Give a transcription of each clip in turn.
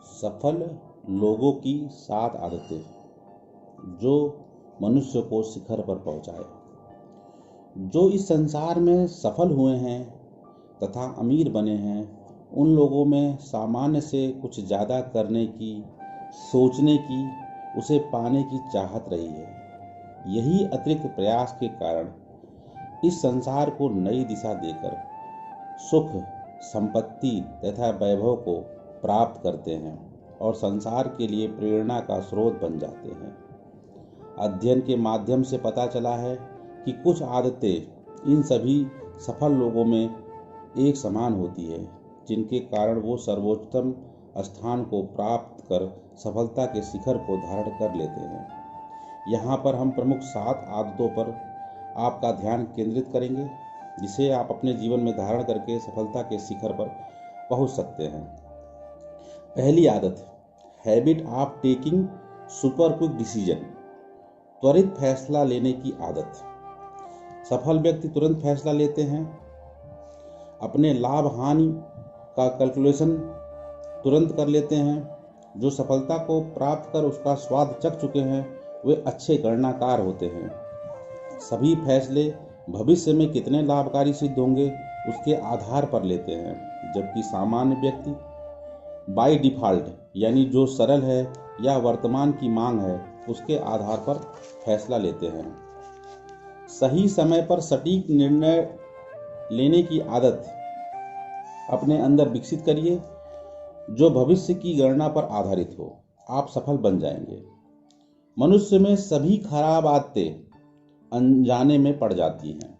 सफल लोगों की 7 आदतें जो मनुष्य को शिखर पर पहुंचाए। जो इस संसार में सफल हुए हैं तथा अमीर बने हैं, उन लोगों में सामान्य से कुछ ज़्यादा करने की, सोचने की, उसे पाने की चाहत रही है। यही अतिरिक्त प्रयास के कारण इस संसार को नई दिशा देकर सुख, संपत्ति तथा वैभव को प्राप्त करते हैं और संसार के लिए प्रेरणा का स्रोत बन जाते हैं। अध्ययन के माध्यम से पता चला है कि कुछ आदतें इन सभी सफल लोगों में एक समान होती है, जिनके कारण वो सर्वोत्तम स्थान को प्राप्त कर सफलता के शिखर को धारण कर लेते हैं। यहाँ पर हम प्रमुख 7 आदतों पर आपका ध्यान केंद्रित करेंगे, जिसे आप अपने जीवन में धारण करके सफलता के शिखर पर पहुँच सकते हैं। पहली आदत, habit of taking super quick decision, त्वरित फैसला लेने की आदत। सफल व्यक्ति तुरंत फैसला लेते हैं, अपने लाभ हानि का कैलकुलेशन तुरंत कर लेते हैं। जो सफलता को प्राप्त कर उसका स्वाद चख चुके हैं, वे अच्छे गणनाकार होते हैं। सभी फैसले भविष्य में कितने लाभकारी सिद्ध होंगे उसके आधार पर लेते हैं, जबकि सामान्य व्यक्ति बाय डिफ़ॉल्ट यानी जो सरल है या वर्तमान की मांग है उसके आधार पर फैसला लेते हैं। सही समय पर सटीक निर्णय लेने की आदत अपने अंदर विकसित करिए, जो भविष्य की गणना पर आधारित हो। आप सफल बन जाएंगे। मनुष्य में सभी खराब आदतें अनजाने में पड़ जाती हैं,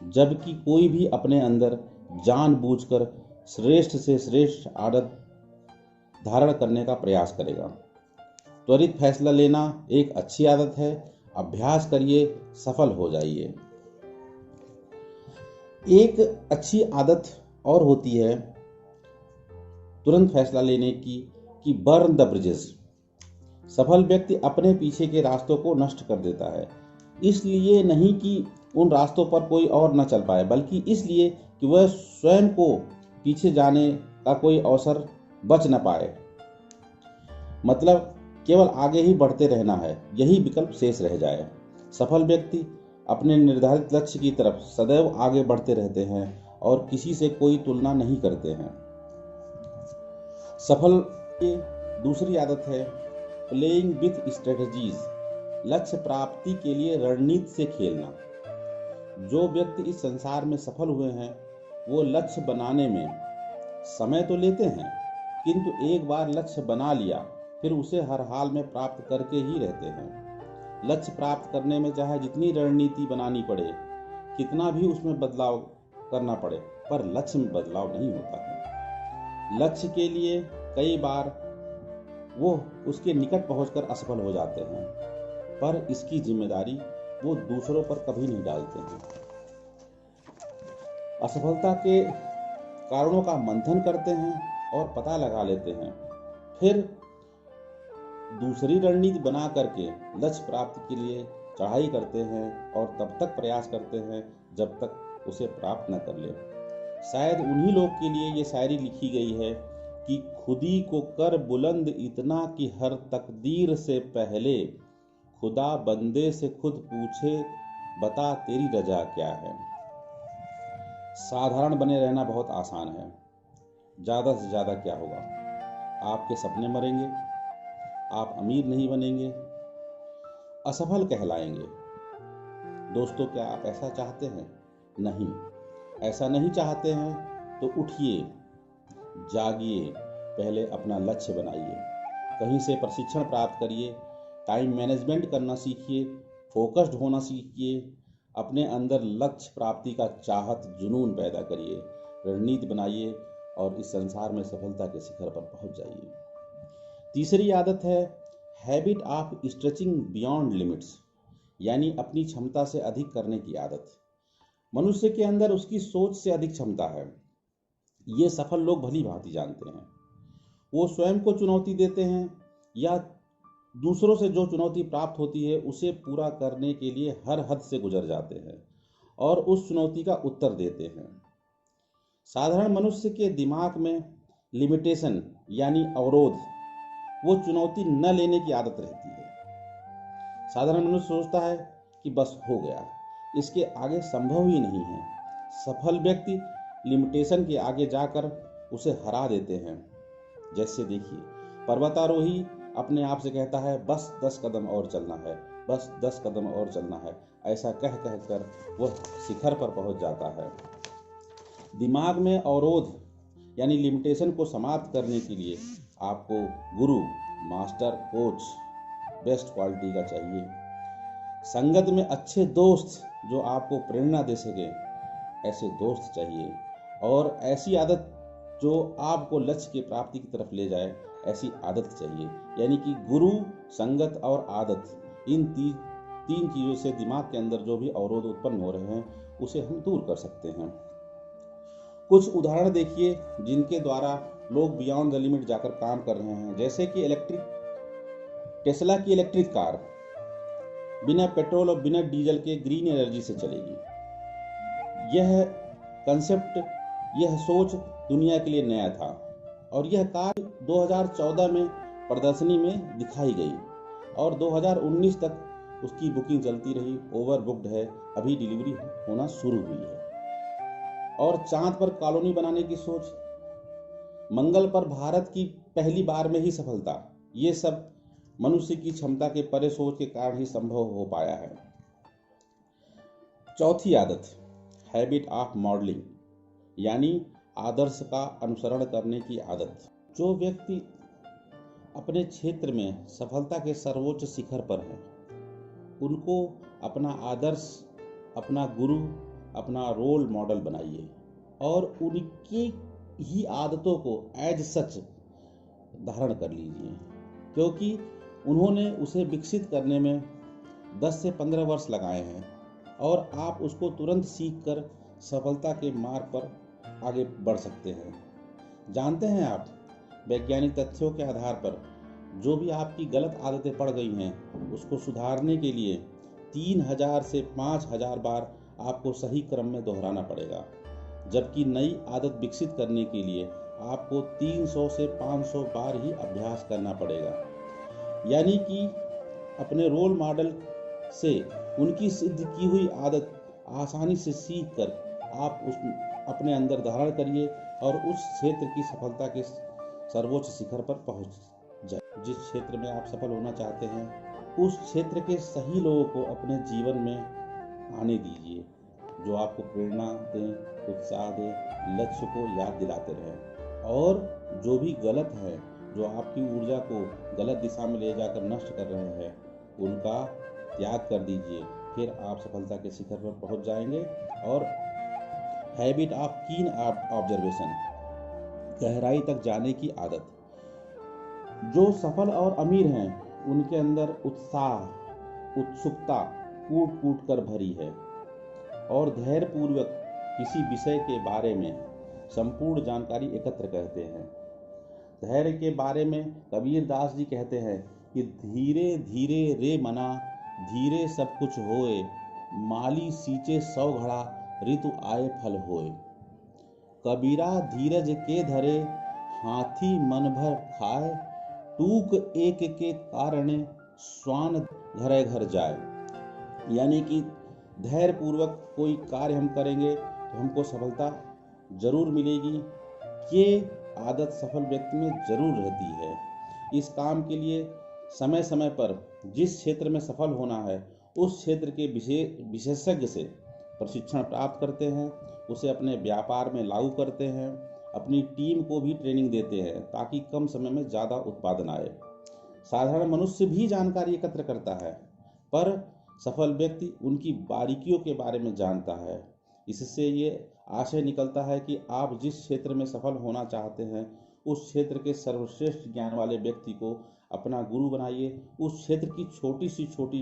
जबकि कोई भी अपने अंदर जानबूझकर श्रेष्ठ से श्रेष्ठ आदत धारण करने का प्रयास करेगा। त्वरित फैसला लेना एक अच्छी आदत है। अभ्यास करिए, सफल हो जाइए। एक अच्छी आदत और होती है तुरंत फैसला लेने की कि बर्न द ब्रिजेस। सफल व्यक्ति अपने पीछे के रास्तों को नष्ट कर देता है, इसलिए नहीं कि उन रास्तों पर कोई और न चल पाए, बल्कि इसलिए कि वह स्वयं को पीछे जाने का कोई अवसर बच न पाए। मतलब केवल आगे ही बढ़ते रहना है, यही विकल्प शेष रह जाए। सफल व्यक्ति अपने निर्धारित लक्ष्य की तरफ सदैव आगे बढ़ते रहते हैं और किसी से कोई तुलना नहीं करते हैं। सफल की दूसरी आदत है प्लेइंग विथ स्ट्रेटजीज, लक्ष्य प्राप्ति के लिए रणनीति से खेलना। जो व्यक्ति इस संसार में सफल हुए हैं, वो लक्ष्य बनाने में समय तो लेते हैं, किंतु एक बार लक्ष्य बना लिया फिर उसे हर हाल में प्राप्त करके ही रहते हैं। लक्ष्य प्राप्त करने में चाहे जितनी रणनीति बनानी पड़े, कितना भी उसमें बदलाव करना पड़े, पर लक्ष्य में बदलाव नहीं होता है। लक्ष्य के लिए कई बार वो उसके निकट पहुंचकर असफल हो जाते हैं, पर इसकी जिम्मेदारी वो दूसरों पर कभी नहीं डालते हैं। असफलता के कारणों का मंथन करते हैं और पता लगा लेते हैं, फिर दूसरी रणनीति बना करके लक्ष्य प्राप्ति के लिए चढ़ाई करते हैं और तब तक प्रयास करते हैं जब तक उसे प्राप्त न कर ले। शायद उन्हीं लोग के लिए ये शायरी लिखी गई है कि खुदी को कर बुलंद इतना कि हर तकदीर से पहले खुदा बंदे से खुद पूछे बता तेरी रजा क्या है। साधारण बने रहना बहुत आसान है। ज़्यादा से ज़्यादा क्या होगा? आपके सपने मरेंगे, आप अमीर नहीं बनेंगे, असफल कहलाएंगे। दोस्तों, क्या आप ऐसा चाहते हैं? नहीं। ऐसा नहीं चाहते हैं तो उठिए, जागिए, पहले अपना लक्ष्य बनाइए, कहीं से प्रशिक्षण प्राप्त करिए, टाइम मैनेजमेंट करना सीखिए, फोकस्ड होना सीखिए, अपने अंदर लक्ष्य प्राप्ति का चाहत जुनून पैदा करिए, रणनीति बनाइए और इस संसार में सफलता के शिखर पर पहुंच जाइए। तीसरी आदत है habit of stretching beyond limits, यानी अपनी क्षमता से अधिक करने की आदत। मनुष्य के अंदर उसकी सोच से अधिक क्षमता है, ये सफल लोग भली भांति जानते हैं। वो स्वयं को चुनौती देते हैं या दूसरों से जो चुनौती प्राप्त होती है उसे पूरा करने के लिए हर हद से गुजर जाते हैं और उस चुनौती का उत्तर देते हैं। साधारण मनुष्य के दिमाग में लिमिटेशन यानी अवरोध वो चुनौती न लेने की आदत रहती है। साधारण मनुष्य सोचता है कि बस हो गया, इसके आगे संभव ही नहीं है। सफल व्यक्ति लिमिटेशन के आगे जाकर उसे हरा देते हैं। जैसे देखिए, पर्वतारोही अपने आप से कहता है बस 10 कदम और चलना है, बस 10 कदम और चलना है। ऐसा कह कह कर वह शिखर पर पहुंच जाता है। दिमाग में अवरोध यानी लिमिटेशन को समाप्त करने के लिए आपको गुरु, मास्टर, कोच बेस्ट क्वालिटी का चाहिए। संगत में अच्छे दोस्त जो आपको प्रेरणा दे सके, ऐसे दोस्त चाहिए। और ऐसी आदत जो आपको लक्ष्य की प्राप्ति की तरफ ले जाए, ऐसी आदत चाहिए। यानी कि गुरु, संगत और आदत, इन तीन चीज़ों से दिमाग के अंदर जो भी अवरोध उत्पन्न हो रहे हैं उसे हम दूर कर सकते हैं। कुछ उदाहरण देखिए जिनके द्वारा लोग बियॉन्ड द लिमिट जाकर काम कर रहे हैं। जैसे कि टेस्ला की इलेक्ट्रिक कार बिना पेट्रोल और बिना डीजल के ग्रीन एनर्जी से चलेगी। यह कंसेप्ट, यह सोच दुनिया के लिए नया था और यह कार 2014 में प्रदर्शनी में दिखाई गई और 2019 तक उसकी बुकिंग चलती रही। ओवर बुक्ड है, अभी डिलीवरी होना शुरू हुई है। और चांद पर कॉलोनी बनाने की सोच, मंगल पर भारत की पहली बार में ही सफलता, ये सब मनुष्य की क्षमता के परे सोच के कारण ही संभव हो पाया है। चौथी आदत, हैबिट ऑफ मॉडलिंग, यानी आदर्श का अनुसरण करने की आदत। जो व्यक्ति अपने क्षेत्र में सफलता के सर्वोच्च शिखर पर है, उनको अपना आदर्श, अपना गुरु, अपना रोल मॉडल बनाइए और उनकी ही आदतों को एज सच धारण कर लीजिए, क्योंकि उन्होंने उसे विकसित करने में 10 से 15 वर्ष लगाए हैं और आप उसको तुरंत सीखकर सफलता के मार्ग पर आगे बढ़ सकते हैं। जानते हैं आप, वैज्ञानिक तथ्यों के आधार पर जो भी आपकी गलत आदतें पड़ गई हैं उसको सुधारने के लिए 3000 से 5000 बार आपको सही क्रम में दोहराना पड़ेगा, जबकि नई आदत विकसित करने के लिए आपको 300 से 500 बार ही अभ्यास करना पड़ेगा। यानी कि अपने रोल मॉडल से उनकी सिद्ध की हुई आदत आसानी से सीख कर आप अपने अंदर धारण करिए और उस क्षेत्र की सफलता के सर्वोच्च शिखर पर पहुंच जाए। जिस क्षेत्र में आप सफल होना चाहते हैं, उस क्षेत्र के सही लोगों को अपने जीवन में आने दीजिए, जो आपको प्रेरणा दें, उत्साह दें, लक्ष्य को याद दिलाते रहें। और जो भी गलत है, जो आपकी ऊर्जा को गलत दिशा में ले जाकर नष्ट कर रहे हैं, उनका त्याग कर दीजिए। फिर आप सफलता के शिखर पर पहुंच जाएंगे। और हैबिट ऑफ कीन ऑब्जर्वेशन, गहराई तक जाने की आदत। जो सफल और अमीर हैं, उनके अंदर उत्साह, उत्सुकता कूट कूट कर भरी है और धैर्यपूर्वक किसी विषय के बारे में संपूर्ण जानकारी एकत्र करते हैं। धैर्य के बारे में कबीर दास जी कहते हैं कि धीरे धीरे रे मना, धीरे सब कुछ होए, माली सींचे 100 घड़ा, ऋतु आए फल होए। कबीरा धीरज के धरे, हाथी मन भर खाए, टूक एक के कारण स्वान घरे घर जाए। यानी कि धैर्य पूर्वक कोई कार्य हम करेंगे तो हमको सफलता जरूर मिलेगी। ये आदत सफल व्यक्ति में जरूर रहती है। इस काम के लिए समय समय पर जिस क्षेत्र में सफल होना है, उस क्षेत्र के विशेषज्ञ से प्रशिक्षण प्राप्त करते हैं, उसे अपने व्यापार में लागू करते हैं, अपनी टीम को भी ट्रेनिंग देते हैं ताकि कम समय में ज़्यादा उत्पादन आए। साधारण मनुष्य भी जानकारी एकत्र करता है, पर सफल व्यक्ति उनकी बारीकियों के बारे में जानता है। इससे ये आशय निकलता है कि आप जिस क्षेत्र में सफल होना चाहते हैं, उस क्षेत्र के सर्वश्रेष्ठ ज्ञान वाले व्यक्ति को अपना गुरु बनाइए। उस क्षेत्र की छोटी सी छोटी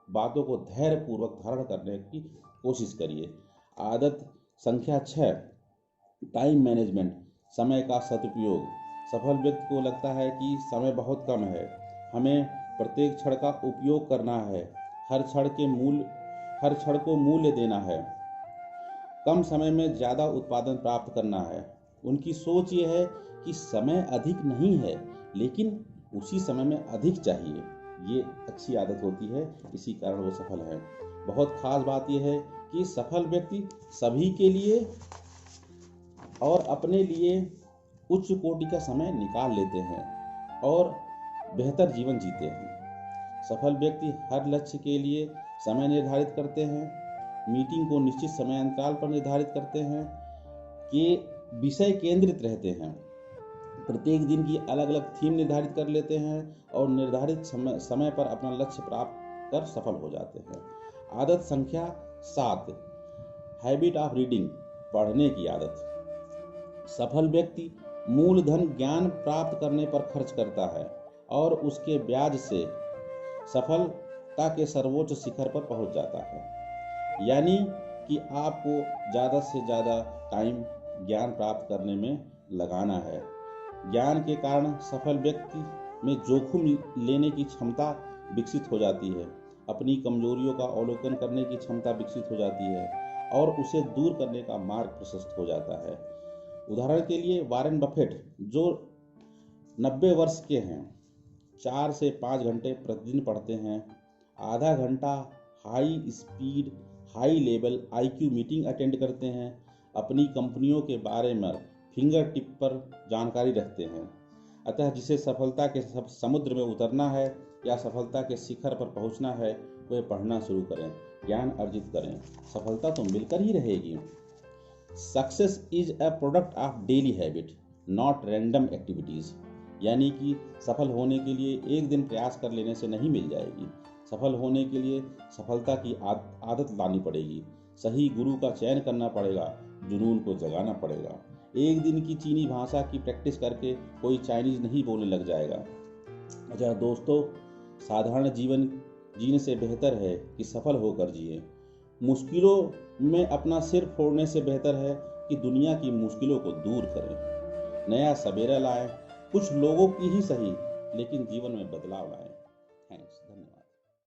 बातों को धैर्यपूर्वक धारण करने की कोशिश करिए। आदत संख्या 6, टाइम मैनेजमेंट, समय का सदुपयोग। सफल व्यक्ति को लगता है कि समय बहुत कम है, हमें प्रत्येक क्षण का उपयोग करना है, हर क्षण को मूल्य देना है, कम समय में ज़्यादा उत्पादन प्राप्त करना है। उनकी सोच ये है कि समय अधिक नहीं है, लेकिन उसी समय में अधिक चाहिए, ये अच्छी आदत होती है, इसी कारण वो सफल है। बहुत खास बात यह है कि सफल व्यक्ति सभी के लिए और अपने लिए उच्च कोटि का समय निकाल लेते हैं और बेहतर जीवन जीते हैं। सफल व्यक्ति हर लक्ष्य के लिए समय निर्धारित करते हैं, मीटिंग को निश्चित समय अंतराल पर निर्धारित करते हैं, कि विषय केंद्रित रहते हैं, प्रत्येक दिन की अलग अलग थीम निर्धारित कर लेते हैं और निर्धारित समय पर अपना लक्ष्य प्राप्त कर सफल हो जाते हैं। आदत संख्या 7, हैबिट ऑफ रीडिंग, पढ़ने की आदत। सफल व्यक्ति मूलधन ज्ञान प्राप्त करने पर खर्च करता है और उसके ब्याज से सफलता के सर्वोच्च शिखर पर पहुंच जाता है। यानी कि आपको ज़्यादा से ज़्यादा टाइम ज्ञान प्राप्त करने में लगाना है। ज्ञान के कारण सफल व्यक्ति में जोखिम लेने की क्षमता विकसित हो जाती है, अपनी कमजोरियों का अवलोकन करने की क्षमता विकसित हो जाती है और उसे दूर करने का मार्ग प्रशस्त हो जाता है। उदाहरण के लिए वॉरेन बफेट, जो 90 वर्ष के हैं, 4 से 5 घंटे प्रतिदिन पढ़ते हैं, आधा घंटा high speed high level IQ meeting attend करते हैं, अपनी कंपनियों के बारे में फिंगर टिप पर जानकारी रखते हैं। अतः जिसे सफलता के समुद्र में उतरना है या सफलता के शिखर पर पहुंचना है, वह पढ़ना शुरू करें, ज्ञान अर्जित करें, सफलता तो मिलकर ही रहेगी। Success is a product of daily habit, not random activities. यानी कि सफल होने के लिए एक दिन प्रयास कर लेने से नहीं मिल जाएगी। सफल होने के लिए सफलता की आदत लानी पड़ेगी, सही गुरु का चयन करना पड़ेगा, जुनून को जगाना पड़ेगा। एक दिन की चीनी भाषा की प्रैक्टिस करके कोई चाइनीज नहीं बोलने लग जाएगा। अच्छा दोस्तों, साधारण जीवन जीने से बेहतर है कि सफल होकर जिए। मुश्किलों में अपना सिर फोड़ने से बेहतर है कि दुनिया की मुश्किलों को दूर करें। नया सवेरा लाएं, कुछ लोगों की ही सही, लेकिन जीवन में बदलाव लाएं।